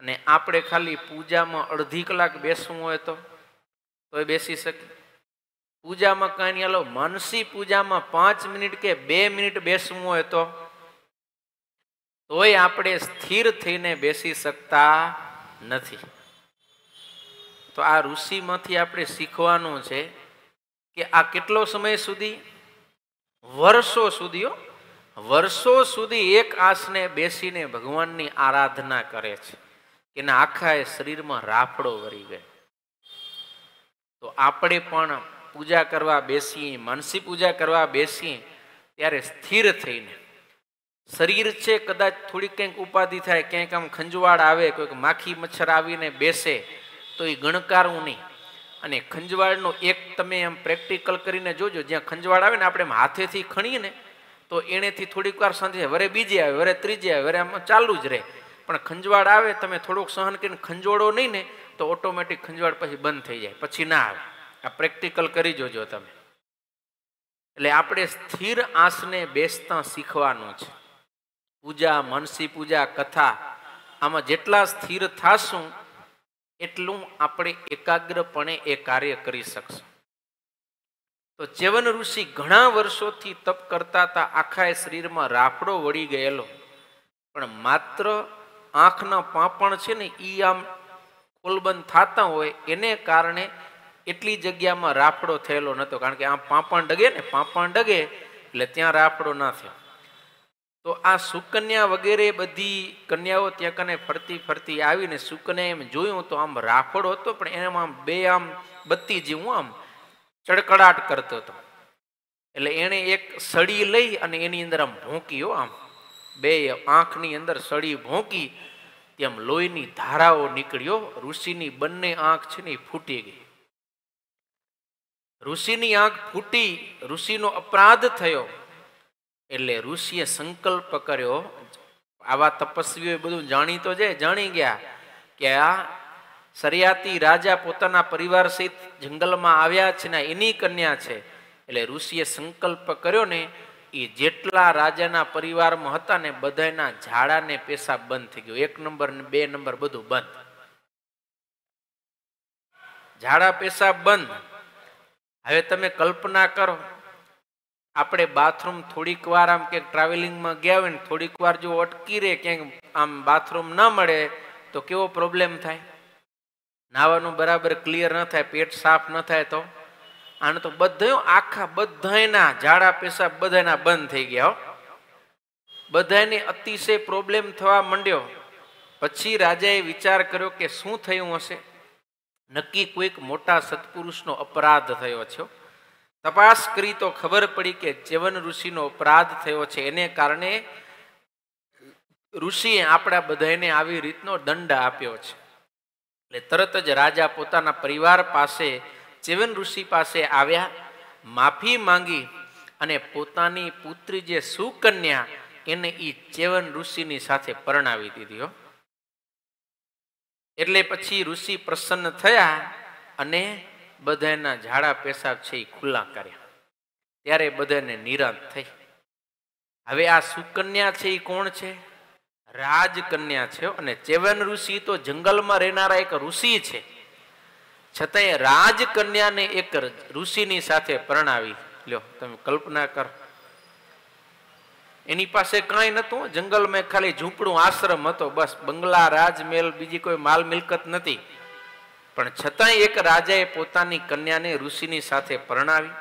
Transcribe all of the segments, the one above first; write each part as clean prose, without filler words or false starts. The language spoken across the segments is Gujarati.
અને આપણે ખાલી પૂજામાં અડધી કલાક બેસવું હોય તો એ બેસી શકીએ. પૂજામાં કાંઈ નહીં, હાલો માનસી પૂજામાં 5 મિનિટ કે 2 મિનિટ બેસવું હોય તોય આપણે સ્થિર થઈને બેસી શકતા નથી. તો આ ઋષિમાંથી આપણે શીખવાનું છે કે આ કેટલો સમય સુધી, વર્ષો સુધી એક આસને બેસીને ભગવાનની આરાધના કરે છે કે એના આખા શરીરમાં રાફડો વળી ગયો. તો આપણે પણ પૂજા કરવા બેસીએ, માનસી પૂજા કરવા બેસીએ ત્યારે સ્થિર થઈને, શરીર છે કદાચ થોડીક કંઈક ઉપાધિ થાય, ક્યાંક આમ ખંજવાળ આવે, કોઈક માખી મચ્છર આવીને બેસે તો એ ગણકારવું નહીં. અને ખંજવાળનો એક તમે એમ પ્રેક્ટિકલ કરીને જોજો, જ્યાં ખંજવાળ આવે ને આપણે એમ હાથેથી ખણીએ ને તો એનેથી થોડીક વાર શાંતિ, વરે બીજી આવે, વરે ત્રીજી આવે, વરે આમ ચાલુ જ રહે. પણ ખંજવાળ આવે તમે થોડુંક સહન કરીને ખંજોળો નહીં ને તો ઓટોમેટિક ખંજવાળ પછી બંધ થઈ જાય, પછી ના આવે. આ પ્રેક્ટિકલ કરી જોજો તમે. એટલે આપણે સ્થિર આસને બેસતા શીખવાનું છે. પૂજા, માનસી પૂજા, કથા, આમાં જેટલા સ્થિર થાશું એટલું આપણે એકાગ્રપણે એ કાર્ય કરી શકશું. તો ચ્યવન ઋષિ ઘણા વર્ષોથી તપ કરતા હતા, આખા શરીરમાં રાફડો વળી ગયેલો, પણ માત્ર આંખના પાંપણ છે ને એ આમ ખોલબંધ થતા હોય એને કારણે એટલી જગ્યામાં રાફડો થયેલો નહોતો. કારણ કે આમ પાંપણ ડગે એટલે ત્યાં રાફડો ના થયો. તો આ સુકન્યા વગેરે બધી કન્યાઓ ત્યાં કને ફરતી આવીને સુકન્યા એમ જોયું તો આમ રાફડો હતો, પણ એમાં બે આમ બત્તી જેવું આમ ચડકડાટ કરતો હતો. એટલે એણે એક સળી લઈ અને એની અંદર આમ ભોંકી, આમ બે આંખની અંદર સળી ભોંકી, તેમ લોહીની ધારાઓ નીકળ્યો. ઋષિની બંને આંખ છે ને એ ફૂટી ગઈ. ઋષિની આંખ ફૂટી, ઋષિનો અપરાધ થયો. એટલે ઋષિએ સંકલ્પ કર્યો, આવા તપસ્વીઓ બધું જાણી ગયા કે આ સરિયાતી રાજા પોતાના પરિવાર સહિત જંગલમાં આવ્યા છે ને એની કન્યા છે. એટલે ઋષિએ સંકલ્પ કર્યો ને એ જેટલા રાજાના પરિવારમાં હતા ને બધાના ઝાડા ને પેશાબ બંધ થઈ ગયો. 1 નંબર ને 2 નંબર બધું બંધ, ઝાડા પેશાબ બંધ. હવે તમે કલ્પના કરો, આપણે બાથરૂમ થોડીક વાર આમ ક્યાંક ટ્રાવેલિંગમાં ગયા હોય ને થોડીક વાર જો અટકી રહે, ક્યાંક આમ બાથરૂમ ના મળે તો કેવો પ્રોબ્લેમ થાય. નાવાનું બરાબર ક્લિયર ન થાય, પેટ સાફ ન થાય તો આને તો બધાના ઝાડા પેશાબ બધાના બંધ થઈ ગયા. બધાને અતિશય પ્રોબ્લેમ થવા માંડ્યો. પછી રાજાએ વિચાર કર્યો કે શું થયું હશે, નક્કી કોઈક મોટા સત્પુરુષનો અપરાધ થયો છે. તપાસ કરી તો ખબર પડી કે ચ્યવન ઋષિનો અપરાધ થયો છે. એને કારણે ઋષિએ આપણા બધાને આવી રીતનો દંડ આપ્યો છે. એટલે તરત જ રાજા પોતાના પરિવાર પાસે ચ્યવન ઋષિ પાસે આવ્યા, માફી માંગી અને પોતાની પુત્રી જે સુકન્યા એને એ ચ્યવન ઋષિની સાથે પરણાવી દીધી. એટલે પછી ઋષિ પ્રસન્ન થયા અને બધાના ઝાડા પેશાબ છે એ ખુલ્લા કર્યા. ત્યારે બધાને નિરાંત થઈ. હવે આ સુકન્યા છે એ કોણ છે? રાજકન્યા છે. અને ચ્યવન ઋષિ તો જંગલમાં રહેનારા એક ઋષિ છે, છતાંય રાજકન્યાને એક ઋષિની સાથે પરણાવી. લ્યો તમે કલ્પના કરો, એની પાસે કાંઈ નતું, જંગલમાં ખાલી ઝૂંપડું આશ્રમ હતો, બસ બંગલા રાજમહેલ બીજી કોઈ માલ મિલકત નથી. પણ છતાંય એક રાજાએ પોતાની કન્યાને ઋષિની સાથે પરણાવી.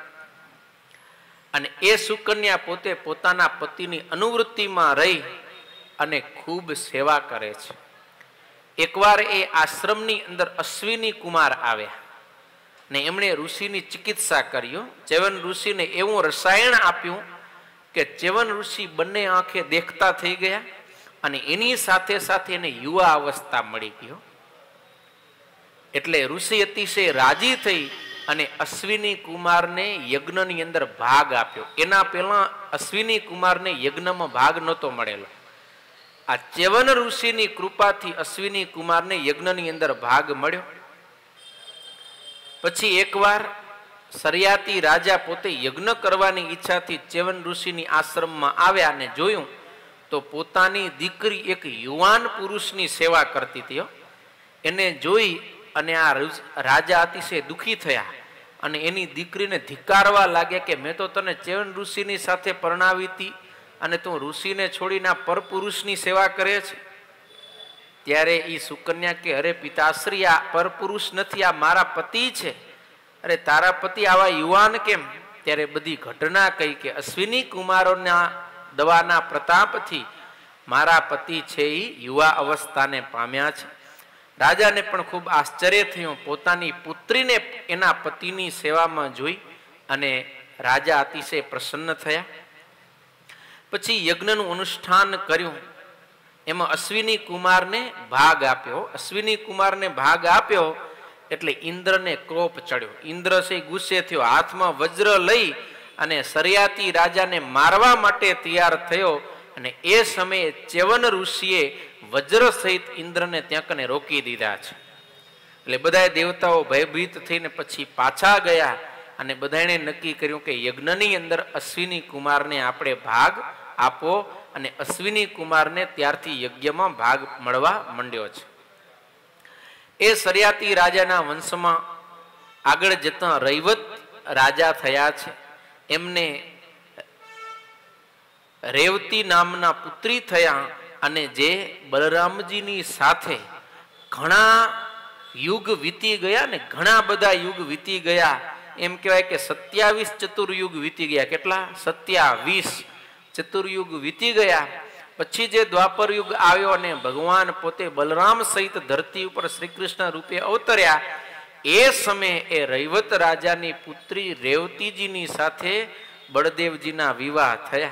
અને એ સુકન્યા પોતે પોતાના પતિની અનુવૃત્તિમાં રહી અને ખૂબ સેવા કરે છે. એકવાર એ આશ્રમની અંદર અશ્વિની કુમાર આવ્યા ને એમણે ઋષિની ચિકિત્સા કર્યો. ચ્યવન ઋષિને એવું રસાયણ આપ્યું કે ચ્યવન ઋષિ બંને આંખે દેખતા થઈ ગયા અને એની સાથે સાથે એને યુવા અવસ્થા મળી ગયો. એટલે ઋષિ અતિશય રાજી થઈ અને અશ્વિની કુમારને યજ્ઞની અંદર ભાગ આપ્યો. એના પહેલા અશ્વિની કુમારને યજ્ઞમાં ભાગ નહોતો મળેલો. આ ચ્યવન ઋષિની કૃપાથી અશ્વિની કુમારને યજ્ઞની અંદર ભાગ મળ્યો. પછી એકવાર સરિયાતી રાજા પોતે યજ્ઞ કરવાની ઈચ્છાથી ચ્યવન ઋષિની આશ્રમમાં આવ્યા અને જોયું તો પોતાની દીકરી એક યુવાન પુરુષની સેવા કરતી હતી. એને જોઈ અને આ રાજા અતિશય દુઃખી થયા અને એની દીકરીને ધિક્કારવા લાગ્યા કે મેં તો તને ચેવન ઋષિની સાથે પરણાવી હતી અને તું ઋષિને છોડીને આ પરપુરુષની સેવા કરે છે. ત્યારે એ સુકન્યા કે અરે પિતાશ્રી, આ પરપુરુષ નથી, આ મારા પતિ છે. અરે તારા પતિ આવા યુવાન કેમ? ત્યારે બધી ઘટના કહી કે અશ્વિની કુમારોના દવાના પ્રતાપથી મારા પતિ છે એ યુવા અવસ્થાને પામ્યા છે. રાજાને પણ ખૂબ આશ્ચર્ય થયું. પોતાની પુત્રીને એના પતિની સેવામાં જોઈ અને રાજા અતિશય પ્રસન્ન થયા. પછી યજ્ઞનું અનુષ્ઠાન કર્યું. એમાં અશ્વિની કુમારને ભાગ આપ્યો. અશ્વિની કુમારને ભાગ આપ્યો એટલે ઇન્દ્રને ક્રોપ ચડ્યો. ઇન્દ્ર છે ગુસ્સે થયો, હાથમાં વજ્ર લઈ અને સરિયાતી રાજાને મારવા માટે તૈયાર થયો. અને એ સમયે ચ્યવન ઋષિએ વજ્ર સહિત ઇન્દ્રને ત્યાં કને રોકી દીધા છે. એટલે બધા દેવતાઓ ભયભીત થઈને પછી પાછા ગયા અને બધાને નક્કી કર્યું કે યજ્ઞની અંદર અશ્વિની કુમારને આપણે ભાગ આપો. અને અશ્વિની કુમારને ત્યારથી યજ્ઞમાં ભાગ મળવા માંડ્યો છે. એ સરિયાતી રાજાના વંશમાં આગળ જતા રૈવત રાજા થયા છે. એમને રેવતી નામના પુત્રી થયા અને જે બલરામજીની સાથે ઘણા યુગ વીતી ગયા ને ઘણા બધા યુગ વીતી ગયા. એમ કહેવાય કે 27 ચતુર્યુગ વીતી ગયા. કેટલા? 27 ચતુર્યુગ વીતી ગયા. પછી જે દ્વાપર યુગ આવ્યો અને ભગવાન પોતે બલરામ સહિત ધરતી ઉપર શ્રી કૃષ્ણ રૂપે અવતર્યા. એ સમયે એ રૈવત રાજાની પુત્રી રેવતીજીની સાથે બળદેવજીના વિવાહ થયા.